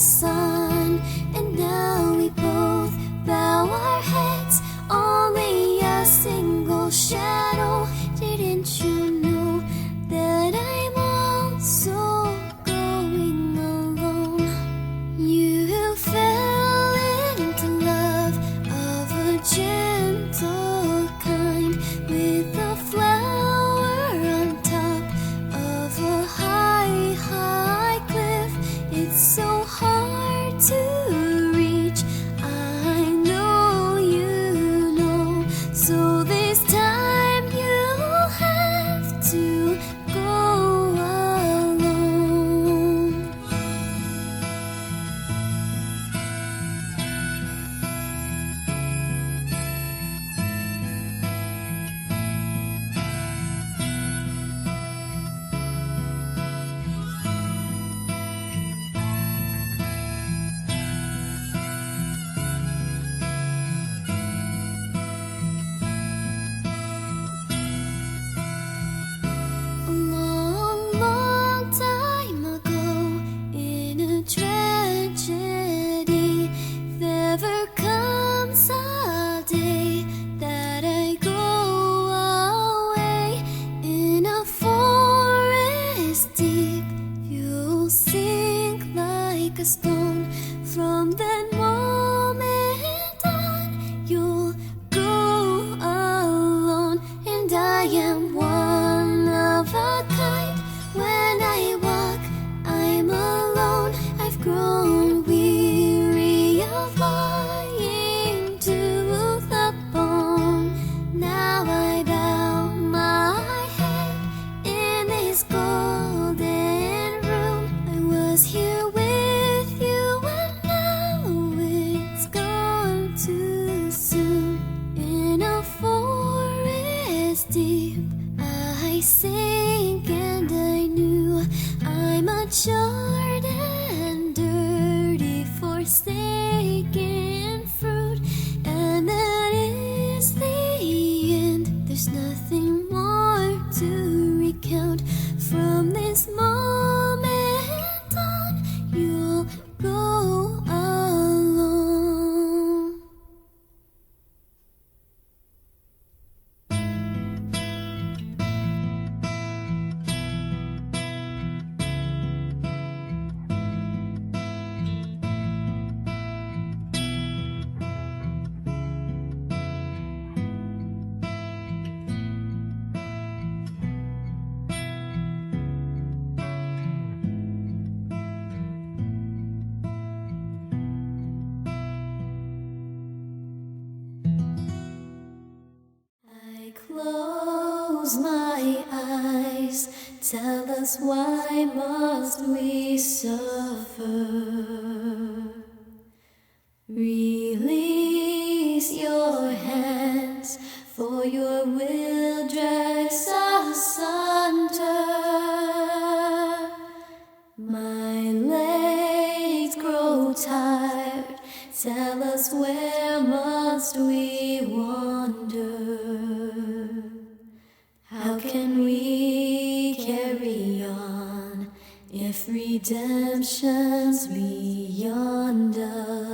sun, and now we both bow our heads. Only a single shadow. Didn't you know that I'm also going alone? You fell into love of a gentle kind, with a flower on top of a high, high cliff. It's so hard to reach, I know you know. So this time you'll have to go alone. A long, long time ago, in a tragedy, there ever comes a day that I go away. In a forest deep, you'll sink like a stone. From that moment on, you'll go alone, and I am one of a kind. When I walk, I'm alone. I've grown weary of lying to the bone. Now I bow my head in this golden room. I was here with you, and now it's gone too soon. In a forest deep, I sink, and I knew I'm a charred and dirty forsaken fruit, and that is the end. There's nothing more to recount. From this moment on, you'll go alone. I close my eyes. Tell us, why must we suffer? Release your hands, for your will drags asunder. My legs grow tired. Tell us, where must we wander? How can we carry on if redemption's beyond us?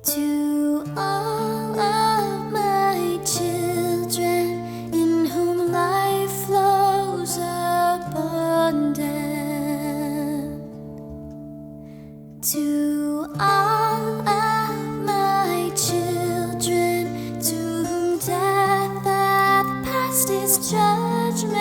To all of my children, in whom life flows abundant, to all of my children, to whom death hath passed its judgment,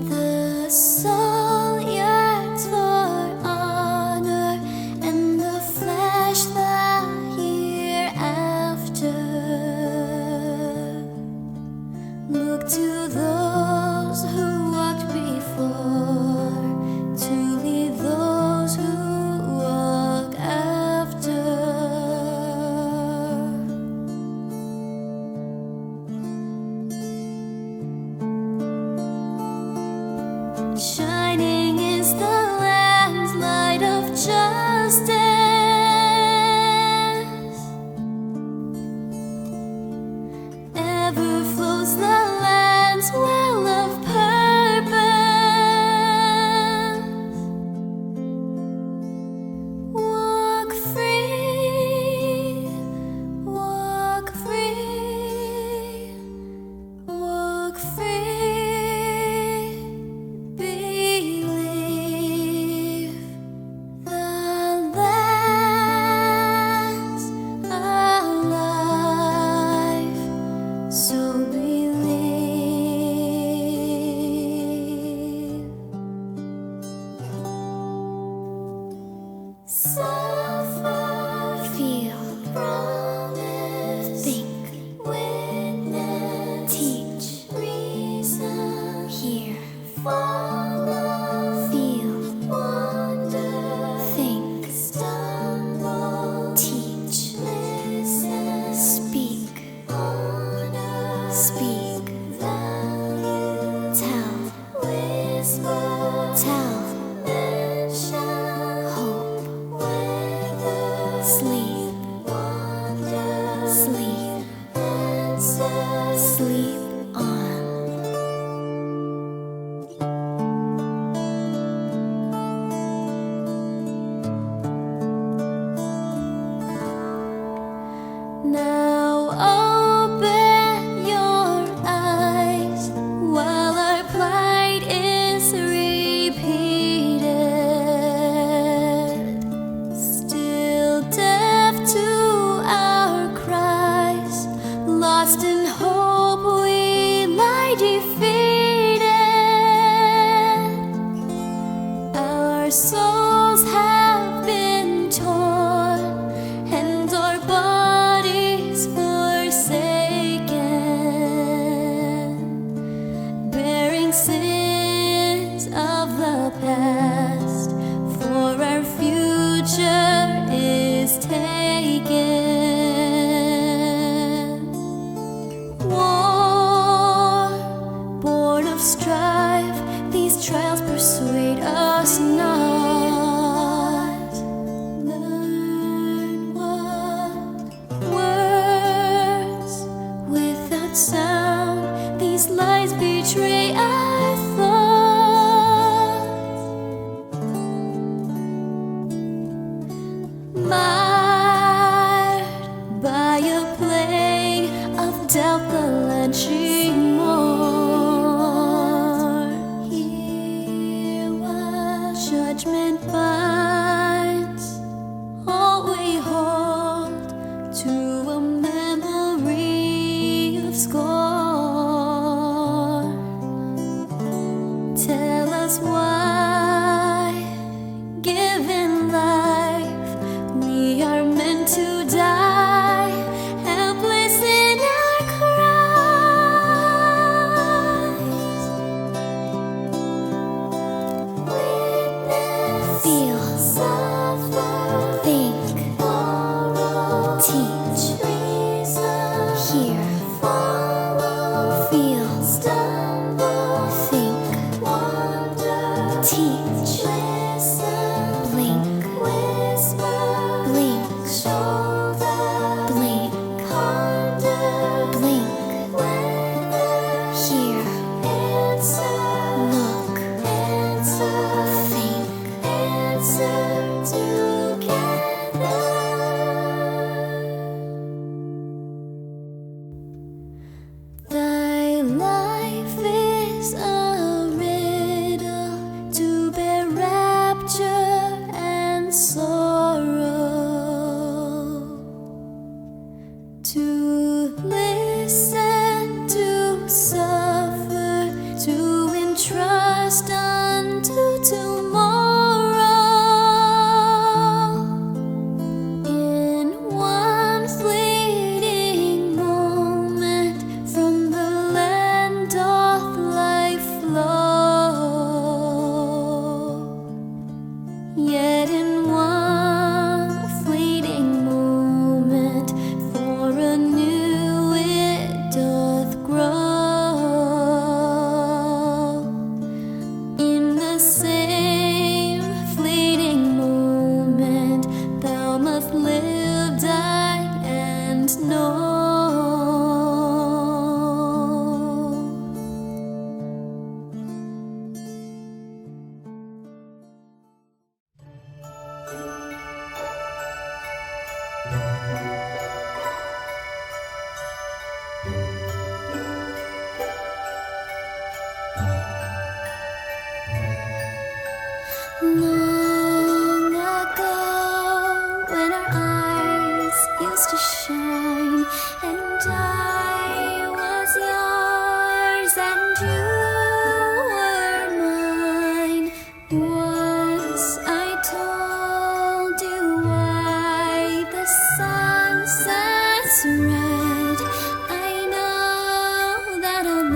the soul yearns for honor, and the flesh the hereafter. Look to those who walked before, to lead those who walk after. Shining is the Lamb's light of justice. souls have been torn and our bodies forsaken, bearing sins of the past, for our future is taken. War, born of strife, these trials persuade us not. Learn what words without sound, these lies betray our thoughts. Marred by a plague of doubt, the land she mourned. Here while judgment binds, all we hold to a memory of scorn. Tell us why, given life, we are meant to die, helpless in our cries. Witness, feel, suffer, think, borrow, teach, reason, hear, follow, feel, stumble, think, wonder, teach, listen, blink, whisper, blink, shoulder, blink, ponder, blink, weather, hear, answer, look, answer, think, answer together. Thy life is a riddle to bear rapture and sorrow, to listen, to suffer, to entrust unto tomorrow. In one fleeting moment, from the land doth life flow. Yet in one fleeting moment, for anew it doth grow. In the same fleeting moment, thou must live, die, and know. Long ago, when our eyes used to shine, and I was yours and you were mine, once I told you why the sunset's red. I know that I'll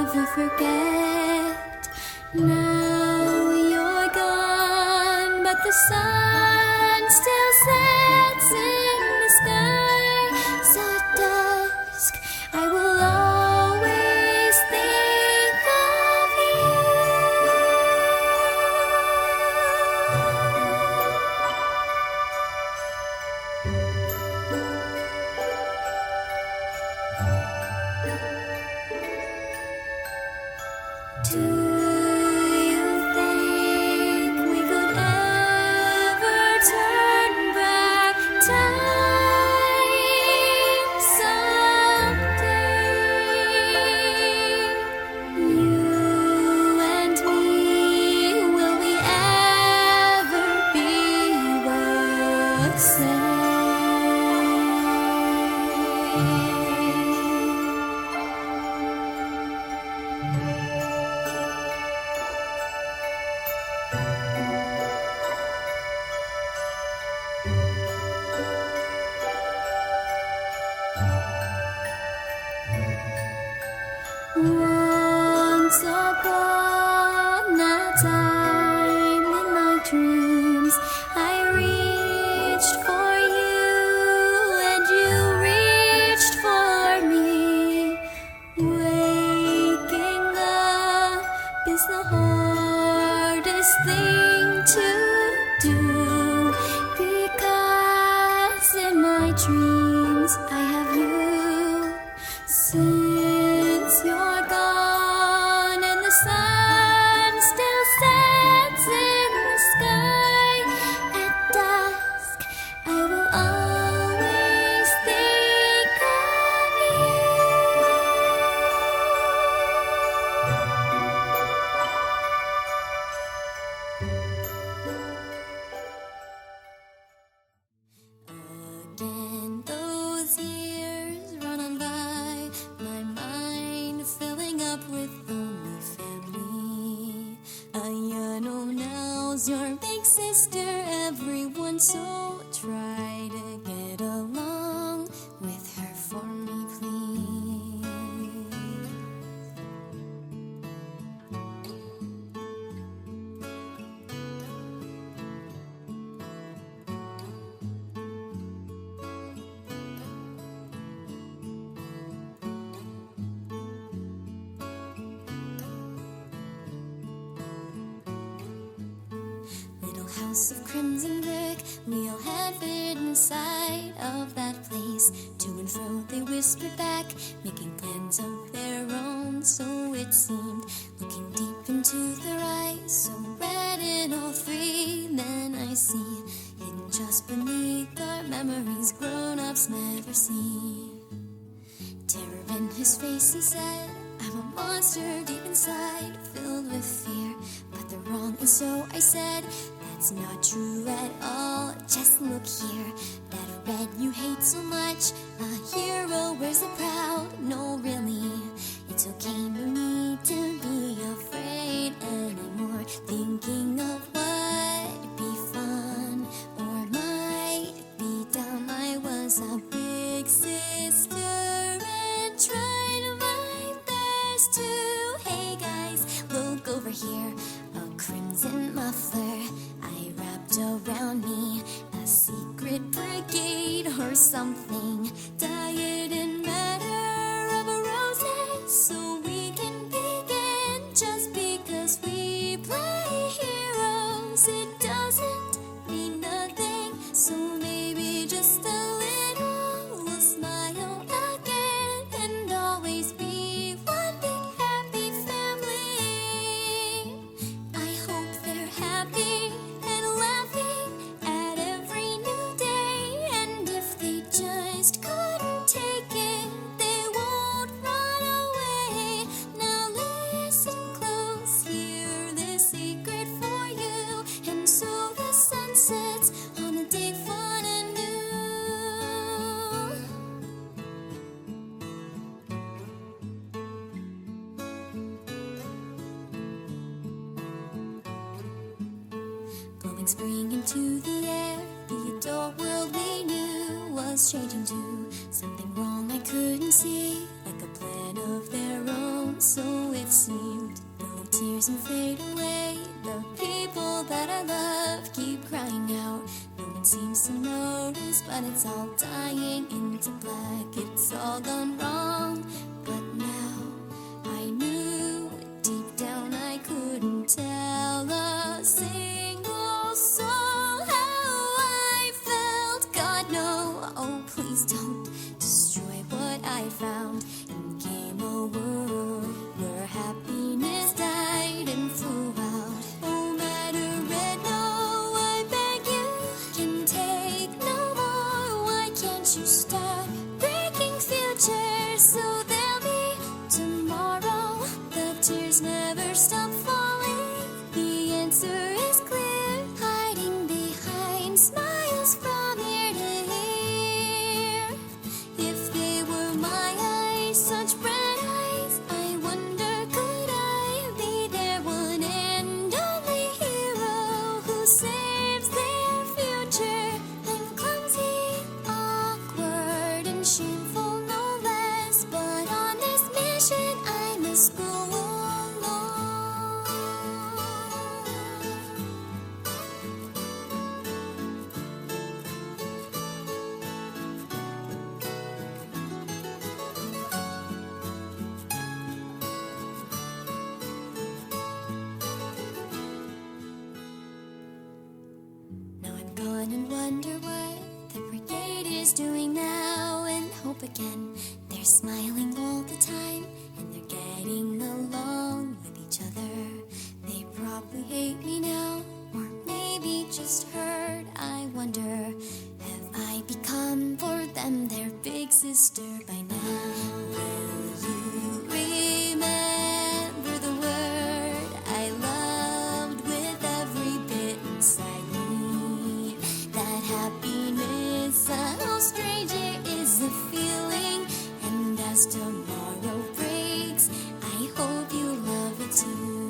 never forget. Now you're gone, but the sun still sets in the sky. So at dusk, I will always think of you. Do you think we could ever she's your big sister, everyone, so try to get along with her for me, please. House of crimson brick, we all had fit inside of that place. To and fro they whispered back, making plans of their own, so it seemed. Looking deep into their eyes, so red in all three. Then I see, hidden just beneath our memories, grown-ups never see. Terror in his face, he said, I'm a monster deep inside, filled with fear, but they're wrong, and so I said, it's not true at all, just look here. That red you hate so much, a hero wears it proud. No, really, it's okay no need to be afraid anymore. Thinking of what'd be fun or might be dumb. I was a big sister and tried my best to. Hey guys, look over here, a crimson muffler I wrapped around me, a secret brigade or something. Diet and matter of roses, so we can begin. Just because we play heroes, it doesn't mean nothing. So maybe just a little, we'll smile again and always be one big happy family. I hope they're happy and laughing at every new day. And if they just couldn't take it, they won't run away. Now listen close, hear this secret for you. And so the sun sets on a day fun and new. Blowing spring into the air, the adult world we knew was changing to something wrong I couldn't see, like a plan of their own, so it seemed. Little tears and fade away, the people that I love keep crying out. No one seems to notice, but it's all dying into black. It's all gone wrong, but now I knew deep down I couldn't tell a single soul how I felt. God, no, oh please don't destroy what I found. And came a world where happiness died and flew out. No matter red, no, I beg you, can take no more. Why can't you stop breaking futures so there'll be tomorrow? The tears never stop falling. The answer is clear, hiding behind smiles from ear to ear. If they were my eyes, such bright eyes, I wonder could I be their one and only hero who saves their future? I'm clumsy, awkward, and shameful no less, but on this mission I must go alone. Now I'm gone and wonder what the brigade is doing now, and hope again they're smiling all the time and they're getting along with each other. They probably hate me now, or maybe just hurt. I wonder, have I become for them their big sister by now? Will you remember the word I loved with every bit inside me? That happiness, how strange it is the feeling. And as tomorrow breaks, I hope you love it too.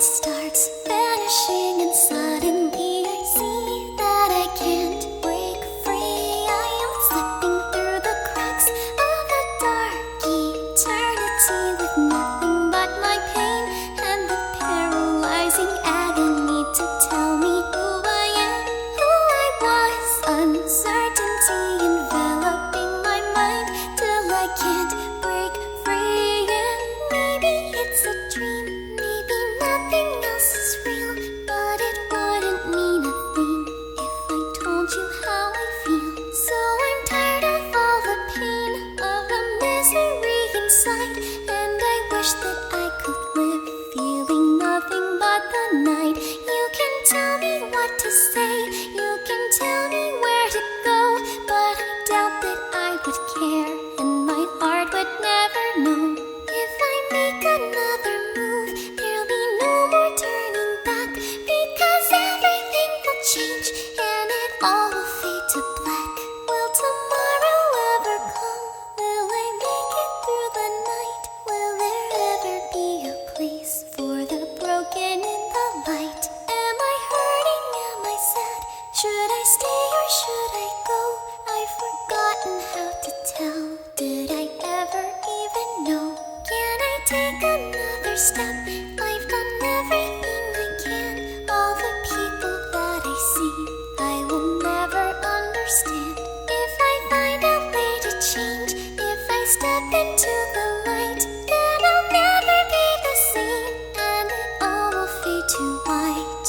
starts vanishing, and suddenly I see that I can't break free. I am slipping through the cracks of a dark eternity, with nothing but my pain and the paralyzing agony to tell me who I am, who I was. Uncertainty enveloping my mind till I can't break free. And maybe it's a dream, maybe nothing else is real, but it wouldn't mean a thing if I told you how I feel. So I'm tired of all the pain, of the misery inside, and I wish that I could live feeling nothing but the night. You can tell me what to say, you can tell me where to go, but I doubt that I would care, and my heart would never know. If I make another move, there'll be no more turning back, because everything will change and it all will fade to black. Will tomorrow ever come? Will I make it through the night? Will there ever be a place for the broken in the light? Am I hurting? Am I sad? Should I stay or should I go? I've forgotten how to tell. Did I ever even know? Can I take another step? I've done everything I can. All the people that I see, I will never understand. If I find a way to change, if I step into the light, then I'll never be the same, and it all will fade to white.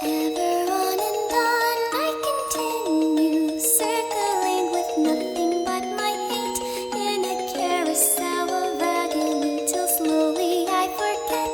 Ever on and on I continue, circling with nothing but my hate, in a carousel of agony, till slowly I forget,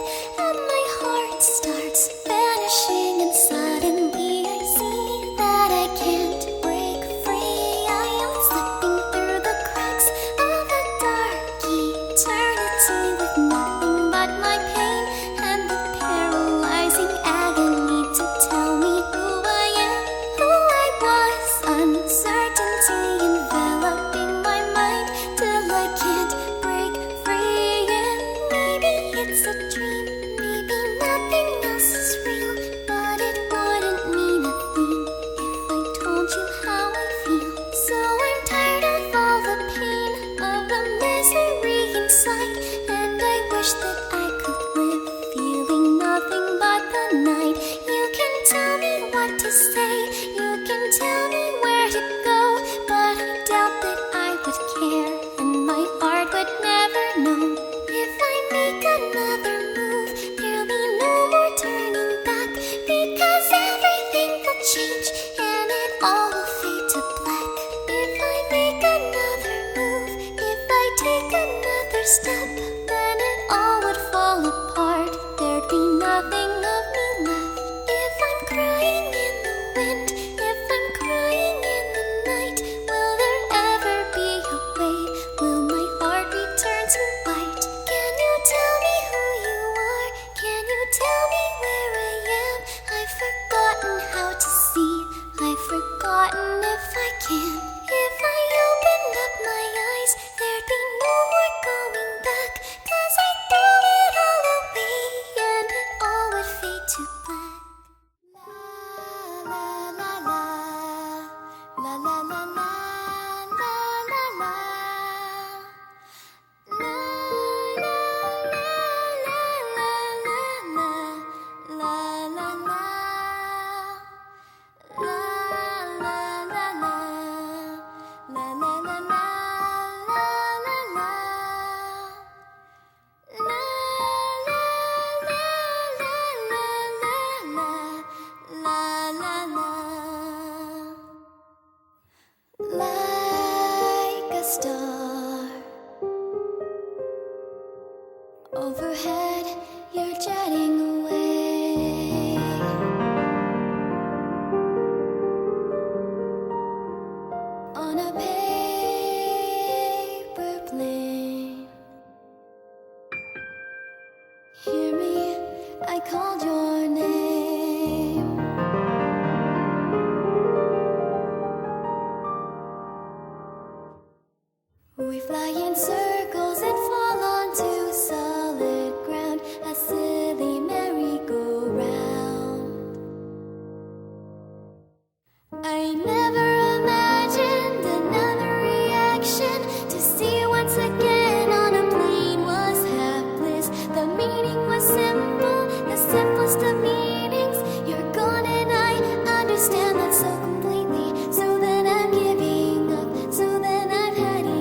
and my heart starts vanishing, and suddenly I see that I can't break free. I am slipping through the cracks of a dark eternity, with nothing but my pain and the paralyzing agony to tell me who I am, who I was. Uncertainty enveloping my mind till I can't break free. And maybe it's a dream, maybe nothing else is real, but it wouldn't mean a thing if I told you how I feel. So I'm tired of all the pain, of the misery inside, and I wish that I could live feeling nothing but the night. You can tell me what to say, you can tell me where to go, but I doubt that I would care, and my heart would never know. If I make another move, there'll be no more turning back, because everything will change and it all will fade to black. If I make another move, if I take another step, then it all would fall apart. There'd be nothing of me left. If I'm crying in the wind, if I'm crying in the night, will there ever be a way? Will my heart return to white? Can you tell me who you are? Can you tell me where I am? I've forgotten how to see, I've forgotten if I can. If I opened up my eyes, there'd be no more going back, 'cause I threw it all away and it all would fade to black. La la la la la la la la la la la. La la la la la la la la la. Like a star overhead, you're jetting away. On a paper plane, I called your name. We fly in circles and fall onto solid ground, a silly merry-go-round. I never imagined another reaction. To see once again on a plane was half bliss. The meaning was simple, the simplest of meanings. You're gone and I understand that so completely. So then I'm giving up, so then I've had enough.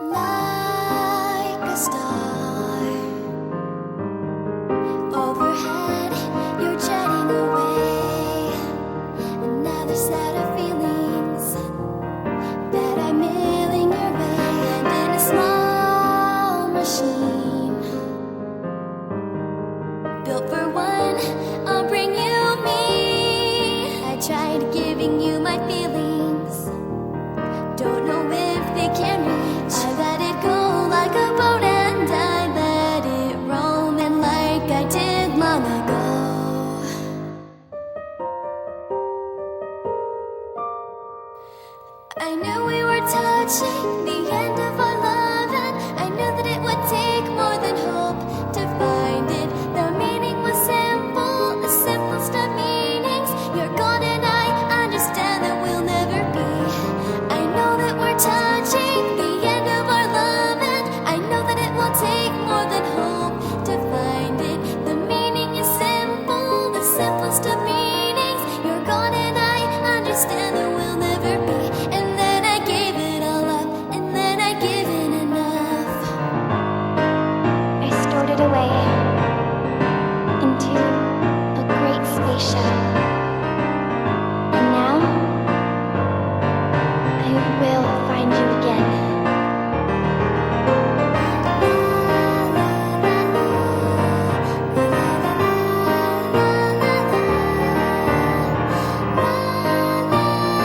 Like a star overhead, you're jetting away. Another set of feelings that I'm mailing your way. And in a small machine built for one, I'll bring you me. I tried giving you my feelings, don't know if they can reach. I let it go like a boat and I let it roam, and like I did long ago. I knew we were touching the end of our love, and I knew that it would take more than hope to find it. The meaning was simple, the simplest of meanings. You're gone and I understand that we'll never be. I know that we're touching the end of our love, and I know that it will take more than hope to find it. The meaning is simple, the simplest of meanings. You're gone and I understand that we'll never be. And then I gave it all up, and then I given enough. I stored it away into a great space shuttle. And now I will find you again. La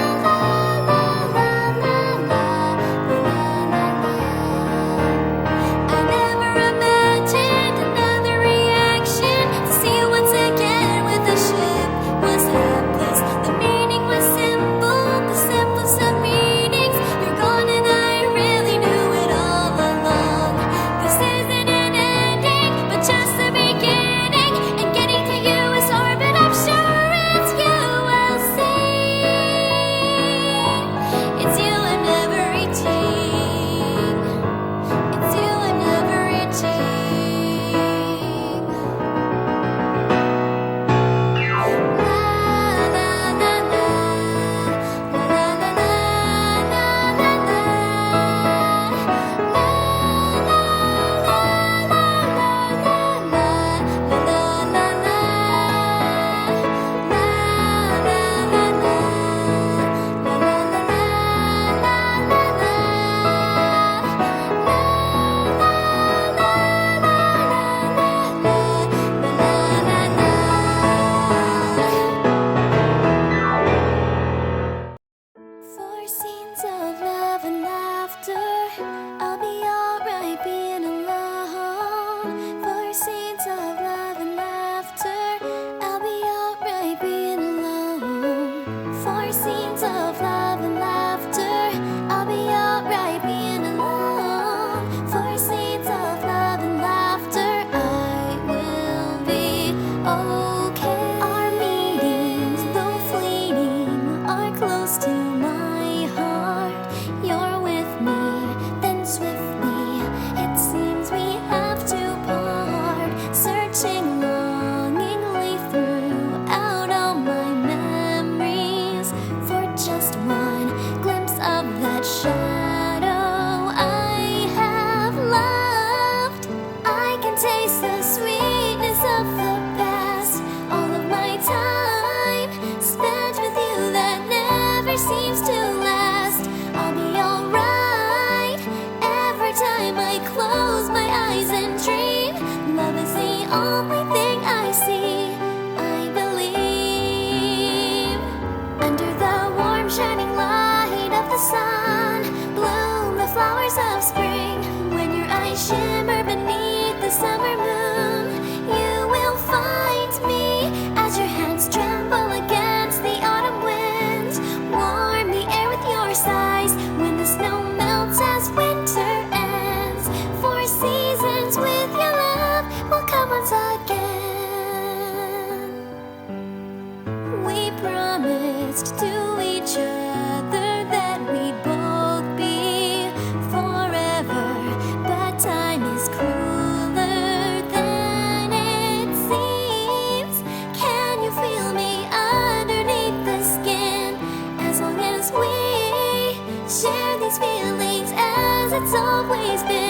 promised to each other that we'd both be forever, but time is crueler than it seems. Can you feel me underneath the skin? As long as we share these feelings, as it's always been.